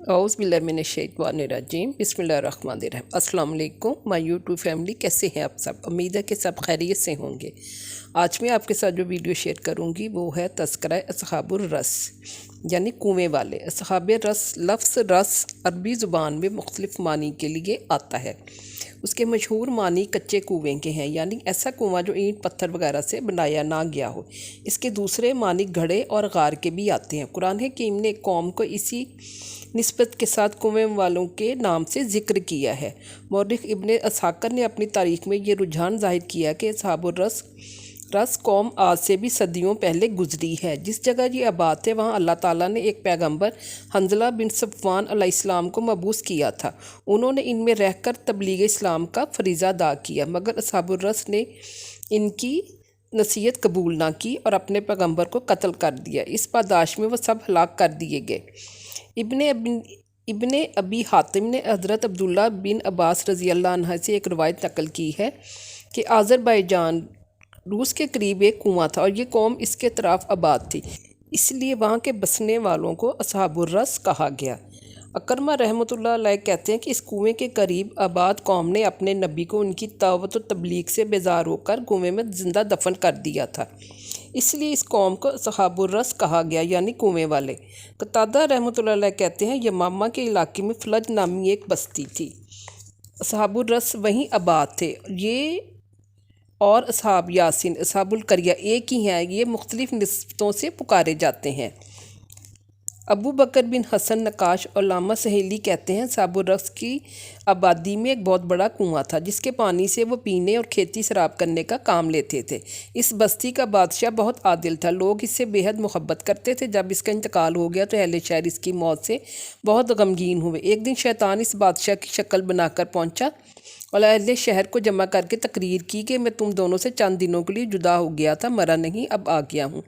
औज़ुबिल्लाहिमिनश्शैतानिर्रजीम बिस्मिल्लाहिर्रहमानिर्रहीम। अस्सलाम वालेकुम माय यूट्यूब फैमिली, कैसे हैं आप सब? उम्मीद है कि सब खैरियत से होंगे। आज मैं आपके साथ जो वीडियो शेयर करूंगी वो है तज़किरा अस्हाबुर रस, यानी कुएं वाले। अस्हाब रस, लफ्ज़ रस अरबी ज़ुबान में मुख्तलिफ़ मानी के लिए आता है। उसके मशहूर मानी कच्चे कुएं के हैं, यानी ऐसा कुआं जो ईंट पत्थर वगैरह से बनाया ना गया हो। इसके दूसरे मानी घड़े और गार के भी आते हैं। कुरान हकीम ने कौम को इसी निस्बत के साथ कुएं वालों के नाम से ज़िक्र किया है। मौरिख इब्ने असहाकर ने अपनी तारीख में ये रुझान जाहिर किया कि अस्हाबुर रस कौम आज से भी सदियों पहले गुजरी है। जिस जगह ये आबाद थे वहाँ अल्लाह ताला ने एक पैगंबर हंज़ला बिन सफ़वान अलैहिस्सलाम को मबूस किया था। उन्होंने इनमें रहकर तबलीग इस्लाम का फरीज़ा अदा किया, मगर अस्हाबुर रस ने इनकी नसीहत कबूल ना की और अपने पैगंबर को कत्ल कर दिया। इस पादाश में वो सब हलाक कर दिए गए। इब्ने अबी हातिम ने हज़रत अब्दुल्ला बिन अब्बास रज़ी अल्लाह अन्हा से एक रवायत नकल की है कि आज़रबाईजान रूस के करीब एक कुआं था और ये कौम इसके तरफ आबाद थी, इसलिए वहाँ के बसने वालों को अस्हाबुर रस कहा गया। अकरमा रहमतुल्लाह अलैह कहते हैं कि इस कुएं के करीब आबाद कौम ने अपने नबी को उनकी दावत और तबलीग से बेजार होकर कुएं में ज़िंदा दफन कर दिया था, इसलिए इस कौम को अस्हाबुर रस कहा गया, यानी कुएं वाले। कतादा रहमतुल्लाह अलैह कहते हैं यमामा के इलाके में फलज नामी एक बस्ती थी। अस्हाबुर रस वहीं आबाद थे। ये और अस्हाब यासीन, अस्हाबुल करिया एक ही हैं। ये मुख्तलिफ़ निस्बतों से पुकारे जाते हैं। अबू बकर बिन हसन नकाश और लामा सहेली कहते हैं अस्हाबुर रस की आबादी में एक बहुत बड़ा कुआं था, जिसके पानी से वो पीने और खेती शराब करने का काम लेते थे। इस बस्ती का बादशाह बहुत आदिल था, लोग इससे बेहद मोहब्बत करते थे। जब इसका इंतकाल हो गया तो अहले शहर इसकी मौत से बहुत गमगीन हुए। एक दिन शैतान इस बादशाह की शक्ल बनाकर पहुंचा और अहले शहर को जमा करके तकरीर की कि मैं तुम दोनों से चंद दिनों के लिए जुदा हो गया था, मरा नहीं, अब आ गया हूँ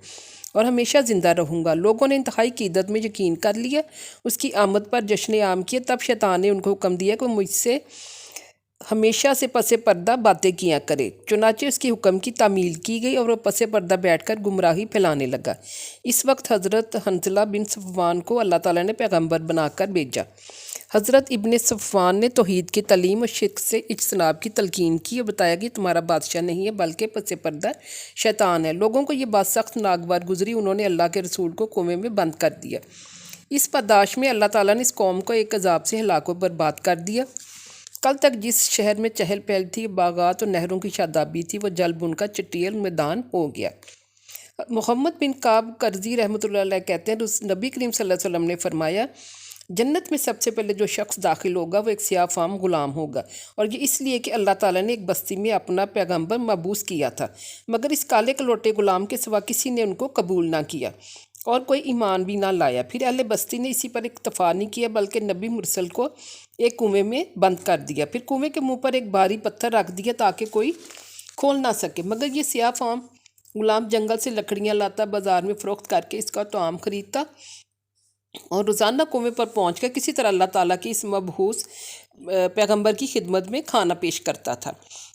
और हमेशा ज़िंदा रहूँगा। लोगों ने इंतहाई क़ीदत में यकीन कर लिया। उसकी आमद पर जश्न आम किया। तब शैतान ने उनको हुक्म दिया कि वो मुझसे हमेशा से पसे पर्दा बातें किया करे। चुनाचे उसकी हुक्म की तामील की गई और वह पसे पर्दा बैठकर गुमराही फैलाने लगा। इस वक्त हज़रत हंज़ला बिन सफ़वान को अल्लाह ताला ने पैगंबर बनाकर भेजा। हज़रत इब्ने सफ़वान ने तौहीद की तलीम और शिर्क से इज्तनाब की तलकीन की और बताया कि तुम्हारा बादशाह नहीं है बल्कि पसे पर्दा शैतान है। लोगों को ये बात सख्त नागवार गुजरी। उन्होंने अल्लाह के रसूल को कुएं में बंद कर दिया। इस पादाश में अल्लाह ताला ने इस कौम को एक अजाब से हलाक व बर्बाद कर दिया। कल तक जिस शहर में चहल पहल थी, बागात और नहरों की शादाबी थी, वो जल बुनकर चटियल मैदान हो गया। मोहम्मद बिन काब करजी रहमतुल्लाह अलैह कहते हैं नबी करीम सल्लल्लाहु अलैहि वसल्लम ने फरमाया जन्नत में सबसे पहले जो शख्स दाखिल होगा वो एक सियाह फाम ग़ुलाम होगा, और ये इसलिए कि अल्लाह ताला ने एक बस्ती में अपना पैगंबर मबूस किया था, मगर इस काले कलोटे ग़ुलाम के सिवा किसी ने उनको कबूल ना किया और कोई ईमान भी ना लाया। फिर अहले बस्ती ने इसी पर इक्तफ़ा नहीं किया बल्कि नबी मुरसल को एक कुएं में बंद कर दिया। फिर कुएं के मुंह पर एक भारी पत्थर रख दिया ताकि कोई खोल ना सके, मगर ये सियाह फाम ग़ुलाम जंगल से लकड़ियाँ लाता, बाज़ार में फ़रोख्त करके इसका तोआम ख़रीदता और रोज़ाना कुएं पर पहुंचकर किसी तरह अल्लाह ताला की इस मबहूस पैगंबर की खिदमत में खाना पेश करता था।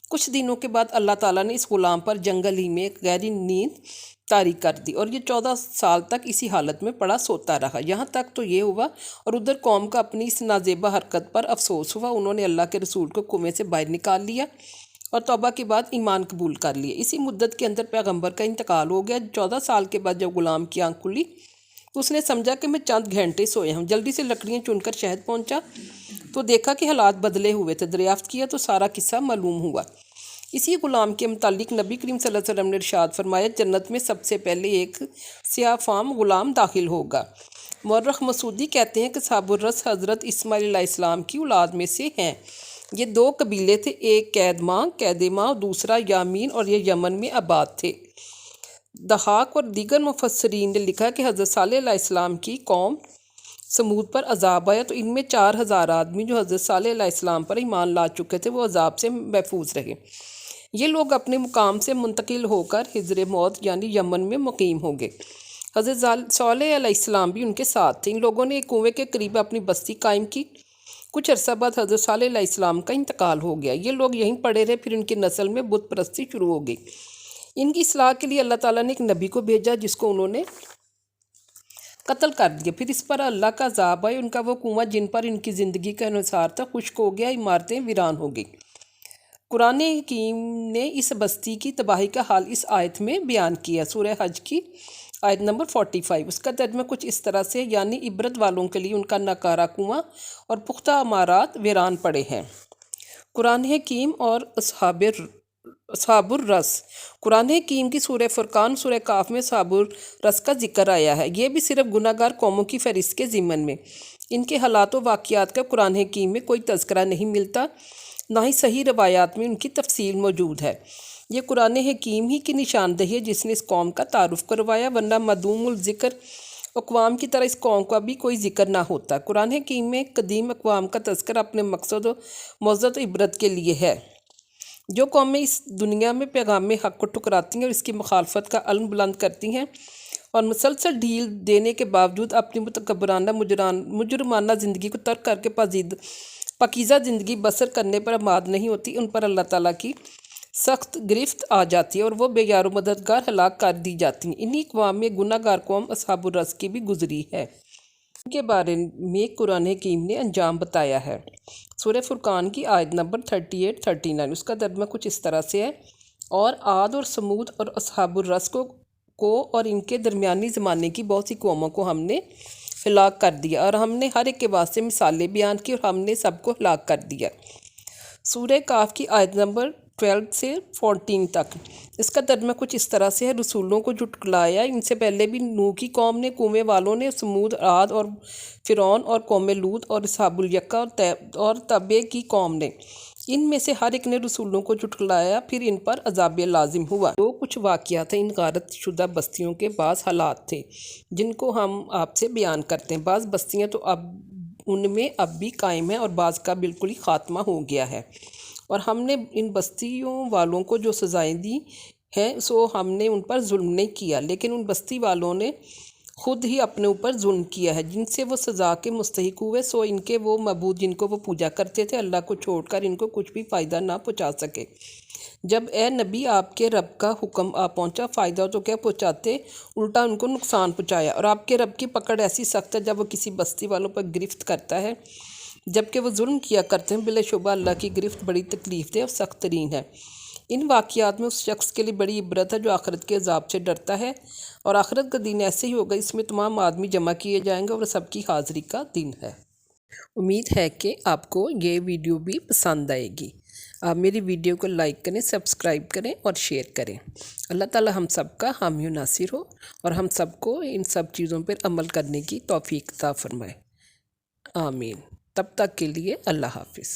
कुछ दिनों के बाद अल्लाह ताला ने इस ग़ुलाम पर जंगल ही में एक गहरी नींद तारी कर दी और ये 14 साल तक इसी हालत में पड़ा सोता रहा। यहाँ तक तो ये हुआ और उधर कौम का अपनी इस नाजेबा हरकत पर अफसोस हुआ। उन्होंने अल्लाह के रसूल को कुएं से बाहर निकाल लिया और तौबा के बाद ईमान कबूल कर लिया। इसी मुद्दत के अंदर पैगंबर का इंतकाल हो गया। 14 साल के बाद जब ग़ुलाम की आँख खुली तो उसने समझा कि मैं चंद घंटे सोया हूँ। जल्दी से लकड़ियाँ चुनकर शहर पहुँचा तो देखा कि हालात बदले हुए थे। दरियाफ्त किया तो सारा किस्सा मालूम हुआ। इसी ग़ुलाम के मुतालिक नबी करीम सल्लल्लाहु अलैहि वसल्लम ने इरशाद फरमाया जन्नत में सबसे पहले एक सियाह फाम ग़ुलाम दाखिल होगा। मौरख मसूदी कहते हैं कि अस्हाबुर रस हज़रत इस्माइल अलैहिस्सलाम की औलाद में से हैं। ये दो कबीले थे, एक कैदमा और दूसरा यामीन, और ये यमन में आबाद थे। दहाक और दीगर मुफस्सरीन ने लिखा कि हज़रत सालेह अलैहिस्सलाम की कौम समूद पर अजाब आया तो इनमें 4000 आदमी जो हज़रत सालेह अलैहिस्सलाम पर ईमान ला चुके थे वो अजाब से महफूज रहे। ये लोग अपने मुकाम से मुंतकिल होकर हिजर मौत यानी यमन में मुकीम हो गए। हज़रत सालेह अलैहिस्सलाम भी उनके साथ थे। इन लोगों ने एक कुएं के करीब अपनी बस्ती कायम की। कुछ अरसा बाद हज़रत सालेह अलैहिस्सलाम का इंतकाल हो गया। ये लोग यहीं पड़े रहे। फिर उनकी नस्ल में बुत परस्ती शुरू हो गई। इनकी इस्लाह के लिए अल्लाह ताला ने एक नबी को भेजा जिसको उन्होंने قتل کر دیا۔ پھر اس پر اللہ کا عذاب آیا، ان کا وہ کنواں جن پر ان کی زندگی کا انحصار تھا خشک ہو گیا، عمارتیں ویران ہو گئی۔ قرآن حکیم نے اس بستی کی تباہی کا حال اس آیت میں بیان کیا، سورہ حج کی آیت نمبر 45۔ اس کا ترجمہ کچھ اس طرح سے، یعنی عبرت والوں کے لیے ان کا ناکارہ کنواں اور پختہ عمارات ویران پڑے ہیں۔ قرآن حکیم اور اصحاب الرس۔ قرآن حکیم کی سورہ فرقان، سورہ کاف میں اصحاب الرس کا ذکر آیا ہے۔ یہ بھی صرف گناہ گار قوموں کی فہرست کے ضمن میں۔ ان کے حالات و واقعات کا قرآن حکیم میں کوئی تذکرہ نہیں ملتا، نہ ہی صحیح روایات میں ان کی تفصیل موجود ہے۔ یہ قرآن حکیم ہی کی نشاندہی ہے جس نے اس قوم کا تعارف کروایا، ورنہ معدوم الذکر اقوام کی طرح اس قوم کا بھی کوئی ذکر نہ ہوتا۔ قرآن حکیم میں قدیم اقوام کا تذکر اپنے مقصد و موعظت و عبرت کے لیے ہے۔ جو قومیں اس دنیا میں پیغام حق کو ٹکراتی ہیں اور اس کی مخالفت کا علم بلند کرتی ہیں اور مسلسل ڈھیل دینے کے باوجود اپنی متکبرانہ مجرمانہ زندگی کو ترک کر کے پاکیزہ زندگی بسر کرنے پر آماد نہیں ہوتی، ان پر اللہ تعالیٰ کی سخت گرفت آ جاتی ہے اور وہ بے یار و مددگار ہلاک کر دی جاتی ہیں۔ انہی اقوام میں گناہ گار قوم اصحاب الرس کی بھی گزری ہے۔ ان کے بارے میں قرآن حکیم نے انجام بتایا ہے، سورہ فرقان کی آیت نمبر 38-39۔ اس کا ترجمہ کچھ اس طرح سے ہے، اور عاد اور سمود اور اصحاب الرس کو اور ان کے درمیانی زمانے کی بہت سی قوموں کو ہم نے ہلاک کر دیا، اور ہم نے ہر ایک کے واسطے مثالیں بیان کی اور ہم نے سب کو ہلاک کر دیا۔ سورہ کاف کی آیت نمبر 12 سے 14 تک۔ اس کا ترجمہ کچھ اس طرح سے ہے، رسولوں کو جھٹلایا ان سے پہلے بھی نوح کی قوم نے، کنویں والوں نے، سمود، عاد اور فرعون اور قوم لوط اور اصحاب الیکہ اور تبع کی قوم نے۔ ان میں سے ہر ایک نے رسولوں کو جھٹلایا، پھر ان پر عذاب لازم ہوا۔ جو کچھ واقعات ہیں ان غارت شدہ بستیوں کے بعض حالات تھے جن کو ہم آپ سے بیان کرتے ہیں۔ بعض بستیاں تو اب ان میں اب بھی قائم ہیں اور بعض کا بالکل ہی خاتمہ ہو گیا ہے، اور ہم نے ان بستیوں والوں کو جو سزائیں دی ہیں سو ہم نے ان پر ظلم نہیں کیا، لیکن ان بستی والوں نے خود ہی اپنے اوپر ظلم کیا ہے جن سے وہ سزا کے مستحق ہوئے، سو ان کے وہ معبود جن کو وہ پوجا کرتے تھے اللہ کو چھوڑ کر ان کو کچھ بھی فائدہ نہ پہنچا سکے۔ جب اے نبی آپ کے رب کا حکم آ پہنچا، فائدہ تو کیا پہنچاتے، الٹا ان کو نقصان پہنچایا، اور آپ کے رب کی پکڑ ایسی سخت ہے جب وہ کسی بستی والوں پر گرفت کرتا ہے جبکہ وہ ظلم کیا کرتے ہیں، بلا شبہ اللہ کی گرفت بڑی تکلیف دہ اور سخت ترین ہے۔ ان واقعات میں اس شخص کے لیے بڑی عبرت ہے جو آخرت کے عذاب سے ڈرتا ہے، اور آخرت کا دن ایسے ہی ہوگا، اس میں تمام آدمی جمع کیے جائیں گے اور سب کی حاضری کا دن ہے۔ امید ہے کہ آپ کو یہ ویڈیو بھی پسند آئے گی۔ آپ میری ویڈیو کو لائک کریں، سبسکرائب کریں اور شیئر کریں۔ اللہ تعالی ہم سب کا حامی و ناصر ہو اور ہم سب کو ان سب چیزوں پر عمل کرنے کی توفیق عطا فرمائے، آمین۔ تب تک کے لیے اللہ حافظ۔